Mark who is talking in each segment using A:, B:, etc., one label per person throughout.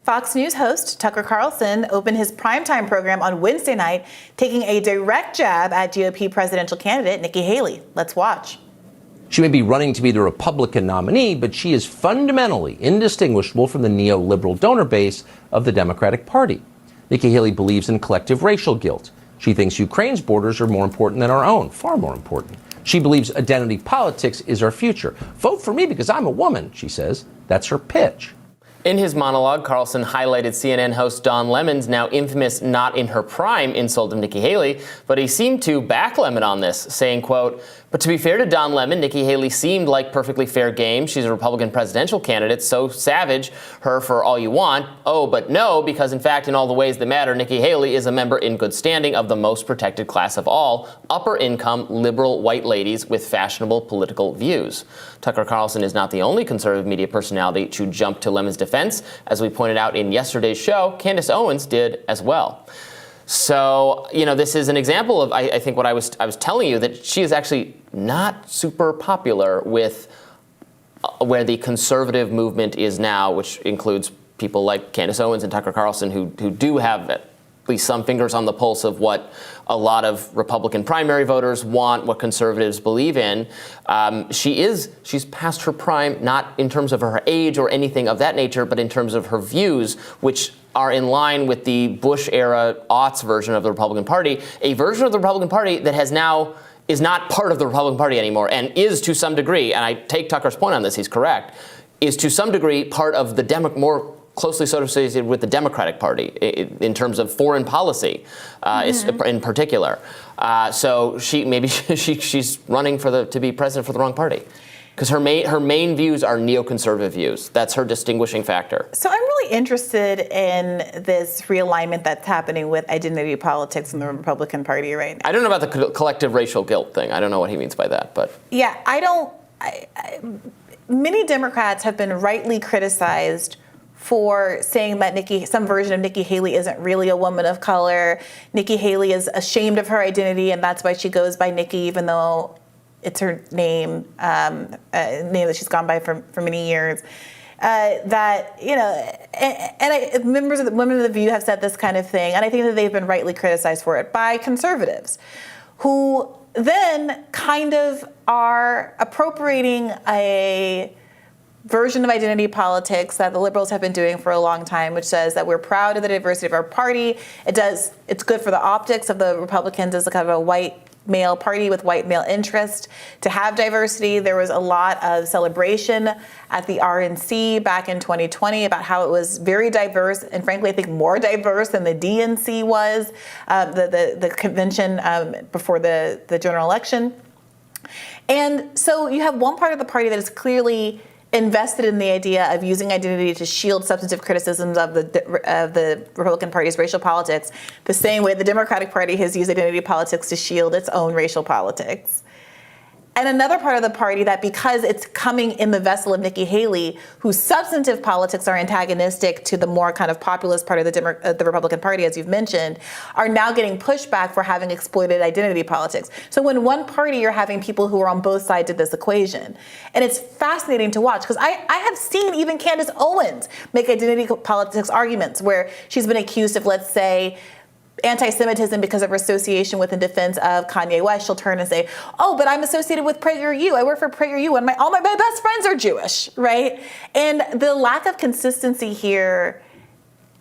A: Fox News host Tucker Carlson opened his primetime program on Wednesday night, taking a direct jab at GOP presidential candidate Nikki Haley. Let's watch.
B: She may be running to be the Republican nominee, but she is fundamentally indistinguishable from the neoliberal donor base of the Democratic Party. Nikki Haley believes in collective racial guilt. She thinks Ukraine's borders are more important than our own, far more important. She believes identity politics is our future. Vote for me because I'm a woman, she says. That's her pitch.
C: In his monologue, Carlson highlighted CNN host Don Lemon's now infamous not in her prime insult of Nikki Haley, but he seemed to back Lemon on this, saying, quote, "But to be fair to Don Lemon, Nikki Haley seemed like perfectly fair game. She's a Republican presidential candidate, so savage her for all you want. Oh, but no, because in fact, in all the ways that matter, Nikki Haley is a member in good standing of the most protected class of all, upper income, liberal white ladies with fashionable political views." Tucker Carlson is not the only conservative media personality to jump to Lemon's defense. As we pointed out in yesterday's show, Candace Owens did as well. So, this is an example of, I think, what I was telling you, that she is actually not super popular with where the conservative movement is now, which includes people like Candace Owens and Tucker Carlson, who do have at least some fingers on the pulse of what a lot of Republican primary voters want, what conservatives believe in. She's past her prime, not in terms of her age or anything of that nature, but in terms of her views, which are in line with the Bush-era aughts version of the Republican Party, a version of the Republican Party that is not part of the Republican Party anymore, and is to some degree, and I take Tucker's point on this, he's correct, is to some degree part of the more closely associated with the Democratic Party in terms of foreign policy, in particular. So she's running to be president for the wrong party, because her main views are neoconservative views. That's her distinguishing factor.
A: So I'm really interested in this realignment that's happening with identity politics in the Republican Party right now.
C: I don't know about the collective racial guilt thing. I don't know what he means by that, but
A: yeah, many Democrats have been rightly criticized for saying that some version of Nikki Haley isn't really a woman of color. Nikki Haley is ashamed of her identity, and that's why she goes by Nikki, even though it's her name that she's gone by for many years. Members of Women of the View have said this kind of thing, and I think that they've been rightly criticized for it by conservatives, who then kind of are appropriating a version of identity politics that the liberals have been doing for a long time, which says that we're proud of the diversity of our party. It's good for the optics of the Republicans as a kind of a white male party with white male interest to have diversity. There was a lot of celebration at the RNC back in 2020 about how it was very diverse, and frankly, I think more diverse than the DNC was, the convention before the general election. And so you have one part of the party that is clearly invested in the idea of using identity to shield substantive criticisms of the Republican Party's racial politics, the same way the Democratic Party has used identity politics to shield its own racial politics. And another part of the party that, because it's coming in the vessel of Nikki Haley, whose substantive politics are antagonistic to the more kind of populist part of the Republican Party, as you've mentioned, are now getting pushback for having exploited identity politics. So in one party, you're having people who are on both sides of this equation. And it's fascinating to watch, because I have seen even Candace Owens make identity politics arguments where she's been accused of, let's say, anti-Semitism because of her association with and defense of Kanye West. She'll turn and say, oh, but I'm associated with PragerU. I work for PragerU, and all my best friends are Jewish, right? And the lack of consistency here,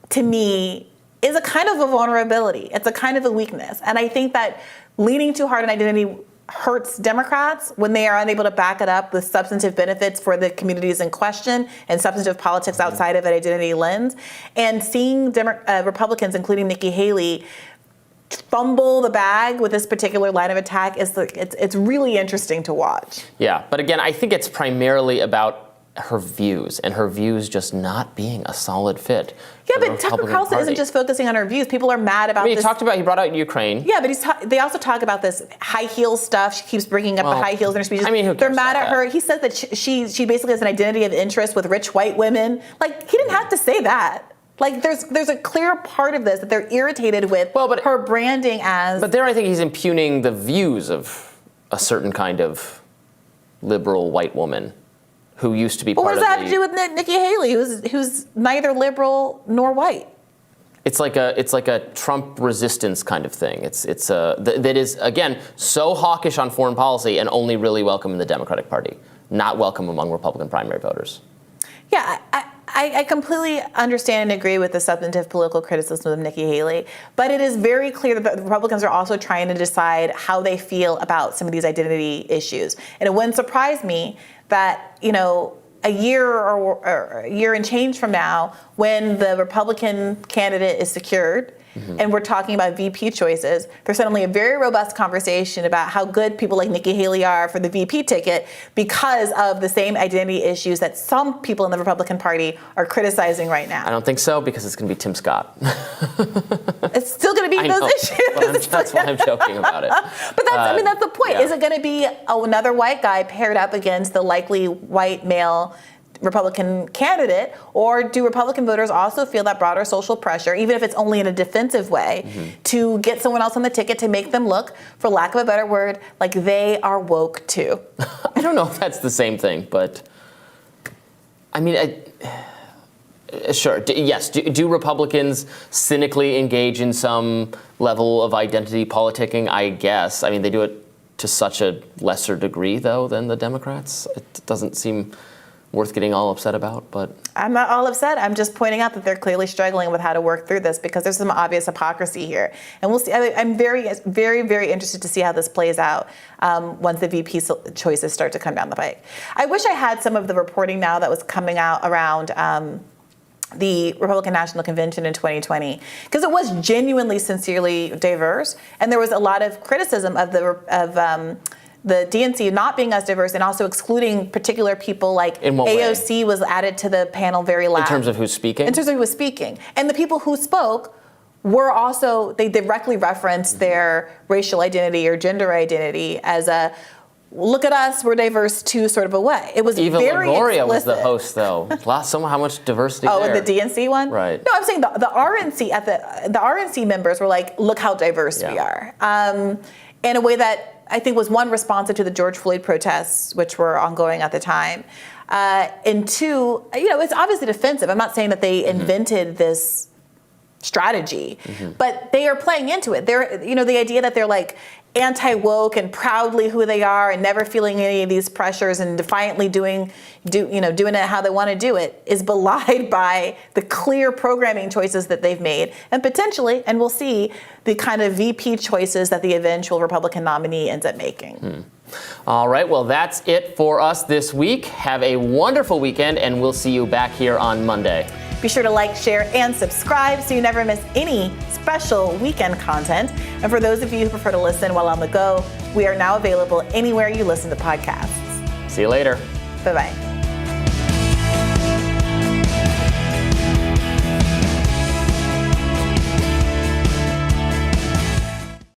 A: to me, is a kind of a vulnerability. It's a kind of a weakness. And I think that leaning too hard on identity hurts Democrats when they are unable to back it up with substantive benefits for the communities in question and substantive politics outside of an identity lens. And seeing Republicans, including Nikki Haley, fumble the bag with this particular line of attack it's really interesting to watch.
C: Yeah, but again, I think it's primarily about her views, and her views just not being a solid fit.
A: Yeah, but Tucker Carlson isn't just focusing on her views. People are mad about this.
C: He brought out Ukraine.
A: Yeah, but they also talk about this high heel stuff. She keeps bringing up the high heels in her speeches.
C: I mean, who cares?
A: They're mad at her. He says that she basically has an identity of interest with rich white women. Like, he didn't have to say that. Like, there's a clear part of this that they're irritated with her branding as.
C: But there, I think he's impugning the views of a certain kind of liberal white woman who used to be
A: But
C: part
A: what
C: of
A: does that have to do with Nikki Haley, who's neither liberal nor white?
C: It's like a Trump resistance kind of thing. That is, again, so hawkish on foreign policy and only really welcome in the Democratic Party, not welcome among Republican primary voters.
A: Yeah, I completely understand and agree with the substantive political criticism of Nikki Haley, but it is very clear that the Republicans are also trying to decide how they feel about some of these identity issues. And it wouldn't surprise me that, a year or a year and change from now, when the Republican candidate is secured, and we're talking about VP choices, there's suddenly a very robust conversation about how good people like Nikki Haley are for the VP ticket because of the same identity issues that some people in the Republican Party are criticizing right now.
C: I don't think so, because it's going to be Tim Scott.
A: It's still going to be those issues.
C: That's why I'm joking about it.
A: But that's the point.
C: Yeah.
A: Is it going to be another white guy paired up against the likely white male Republican candidate, or do Republican voters also feel that broader social pressure, even if it's only in a defensive way, to get someone else on the ticket to make them look, for lack of a better word, like they are woke too?
C: I don't know if that's the same thing, but I mean, sure. Yes. Do Republicans cynically engage in some level of identity politicking? I guess. I mean, they do it to such a lesser degree, though, than the Democrats. It doesn't seem worth getting all upset about, but
A: I'm not all upset. I'm just pointing out that they're clearly struggling with how to work through this because there's some obvious hypocrisy here. And we'll see. I'm very, very, very interested to see how this plays out once the VP choices start to come down the pike. I wish I had some of the reporting now that was coming out around the Republican National Convention in 2020, because it was genuinely, sincerely diverse, and there was a lot of criticism of the DNC not being as diverse and also excluding particular people, like AOC was added to the panel very last.
C: In terms of who's speaking?
A: In terms of who was speaking. And the people who spoke were also, they directly referenced their racial identity or gender identity as a, look at us, we're diverse too, sort of a way. It was
C: Eva
A: very
C: Longoria
A: explicit.
C: was the host, though. How much diversity
A: Oh,
C: there.
A: the DNC one?
C: Right.
A: No, I'm saying the RNC, the RNC members were like, look how diverse we are. In a way that I think was one, responsive to the George Floyd protests, which were ongoing at the time. And two, it's obviously defensive. I'm not saying that they invented this strategy, but they are playing into it. They're, the idea that they're like anti-woke and proudly who they are and never feeling any of these pressures and defiantly doing it how they want to do it is belied by the clear programming choices that they've made, and potentially, and we'll see, the kind of VP choices that the eventual Republican nominee ends up making.
C: All right, well, that's it for us this week. Have a wonderful weekend, and we'll see you back here on Monday.
A: Be sure to like, share, and subscribe so you never miss any special weekend content. And for those of you who prefer to listen while on the go, we are now available anywhere you listen to podcasts.
C: See you later.
A: Bye-bye.